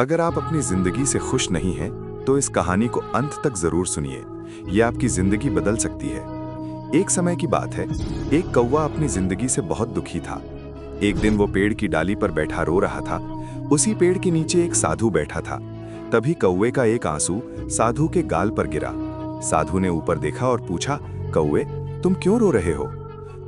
अगर आप अपनी जिंदगी से खुश नहीं हैं, तो इस कहानी को अंत तक जरूर सुनिए। यह आपकी जिंदगी बदल सकती है। एक समय की बात है, एक कौवा अपनी जिंदगी से बहुत दुखी था। एक दिन वो पेड़ की डाली पर बैठा रो रहा था। उसी पेड़ के नीचे एक साधु बैठा था। तभी कौवे का एक आंसू साधु के गाल पर गिरा। साधु ने ऊपर देखा और पूछा, कौवे, तुम क्यों रो रहे हो?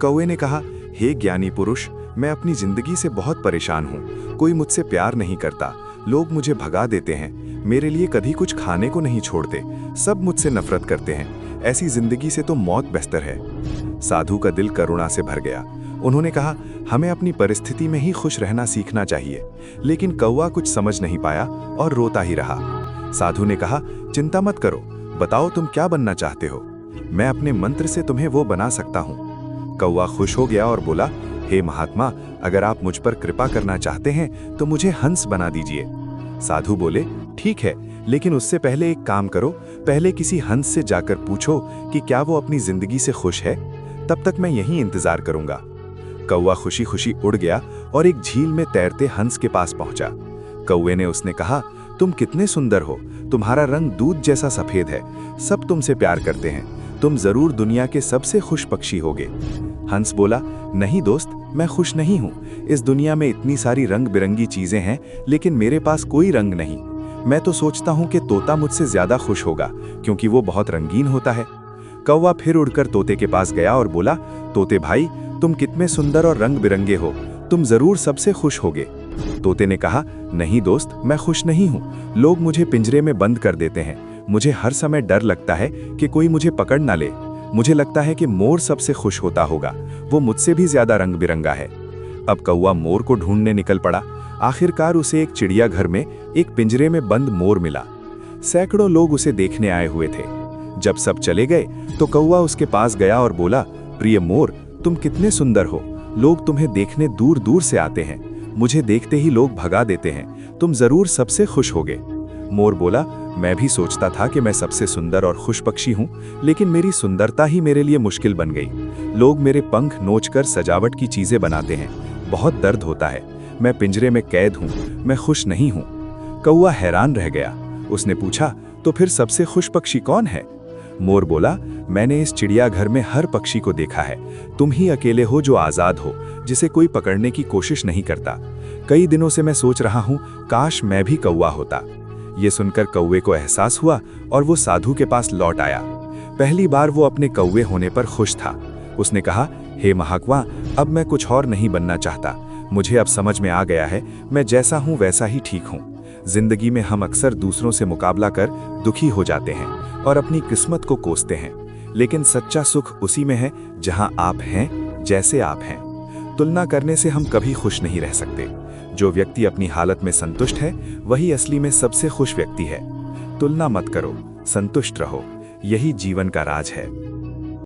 कौवे ने कहा, हे ज्ञानी पुरुष, मैं अपनी जिंदगी से बहुत परेशान हूँ। कोई मुझसे प्यार नहीं करता, लोग मुझे भगा देते हैं, मेरे लिए कभी कुछ खाने को नहीं छोड़ते, सब मुझसे नफरत करते हैं। ऐसी जिंदगी से तो मौत बेहतर है। साधु का दिल करुणा से भर गया। उन्होंने कहा, हमें अपनी परिस्थिति में ही खुश रहना सीखना चाहिए। लेकिन कौवा कुछ समझ नहीं पाया और रोता ही रहा। साधु ने कहा, चिंता मत करो, बताओ तुम क्या बनना चाहते हो? मैं अपने मंत्र से तुम्हें वो बना सकता हूँ। कौवा खुश हो गया और बोला, हे महात्मा, अगर आप मुझ पर कृपा करना चाहते हैं तो मुझे हंस बना दीजिए। साधु बोले, ठीक है, लेकिन उससे पहले एक काम करो, पहले किसी हंस से जाकर पूछो कि क्या वो अपनी जिंदगी से खुश है। तब तक मैं यहीं इंतजार करूंगा। कौवा खुशी खुशी उड़ गया और एक झील में तैरते हंस के पास पहुंचा। कौवे ने उसने कहा, तुम कितने सुंदर हो, तुम्हारा रंग दूध जैसा सफेद है, सब तुमसे प्यार करते हैं, तुम जरूर दुनिया के सबसे खुश पक्षी होगे। हंस बोला, नहीं दोस्त, मैं खुश नहीं हूँ। इस दुनिया में इतनी सारी रंग बिरंगी चीजें हैं, लेकिन मेरे पास कोई रंग नहीं। मैं तो सोचता हूँ कि तोता मुझसे ज्यादा खुश होगा, क्योंकि वो बहुत रंगीन होता है। कौवा फिर उड़कर तोते के पास गया और बोला, तोते भाई, तुम कितने सुंदर और रंग बिरंगे हो, तुम जरूर सबसे खुश होगे। तोते ने कहा, नहीं दोस्त, मैं खुश नहीं हूँ। लोग मुझे पिंजरे में बंद कर देते हैं। मुझे हर समय डर लगता है कि कोई मुझे पकड़ ना ले। मुझे लगता है कि मोर सबसे खुश होता होगा, वो मुझसे भी ज्यादा रंग बिरंगा है। अब कौवा मोर को ढूंढने निकल पड़ा। आखिरकार उसे एक चिड़ियाघर में एक पिंजरे में बंद मोर मिला। सैकड़ों लोग उसे देखने आए हुए थे। जब सब चले गए तो कौवा उसके पास गया और बोला, प्रिय मोर, तुम कितने सुंदर हो, लोग तुम्हें देखने दूर दूर से आते हैं, मुझे देखते ही लोग भगा देते हैं, तुम जरूर सबसे खुश होगे। मोर बोला, मैं भी सोचता था कि मैं सबसे सुंदर और खुश पक्षी हूँ, लेकिन मेरी सुंदरता ही मेरे लिए मुश्किल बन गई। लोग मेरे पंख नोचकर सजावट की चीजें बनाते हैं, बहुत दर्द होता है, मैं पिंजरे में कैद हूँ, मैं खुश नहीं हूँ। कौवा हैरान रह गया। उसने पूछा, तो फिर सबसे खुश पक्षी कौन है? मोर बोला, मैंने इस चिड़ियाघर में हर पक्षी को देखा है, तुम ही अकेले हो जो आजाद हो, जिसे कोई पकड़ने की कोशिश नहीं करता। कई दिनों से मैं सोच रहा हूँ, काश मैं भी कौवा होता। ये सुनकर कौवे को एहसास हुआ और वो साधु के पास लौट आया। पहली बार वो अपने कौवे होने पर खुश था। उसने कहा, हे महात्मा, अब मैं कुछ और नहीं बनना चाहता। मुझे अब समझ में आ गया है, मैं जैसा हूँ वैसा ही ठीक हूँ। जिंदगी में हम अक्सर दूसरों से मुकाबला कर दुखी हो जाते हैं और अपनी किस्मत को कोसते हैं, लेकिन सच्चा सुख उसी में है जहां आप हैं, जैसे आप हैं। तुलना करने से हम कभी खुश नहीं रह सकते। जो व्यक्ति अपनी हालत में संतुष्ट है, वही असली में सबसे खुश व्यक्ति है। तुलना मत करो, संतुष्ट रहो, यही जीवन का राज है।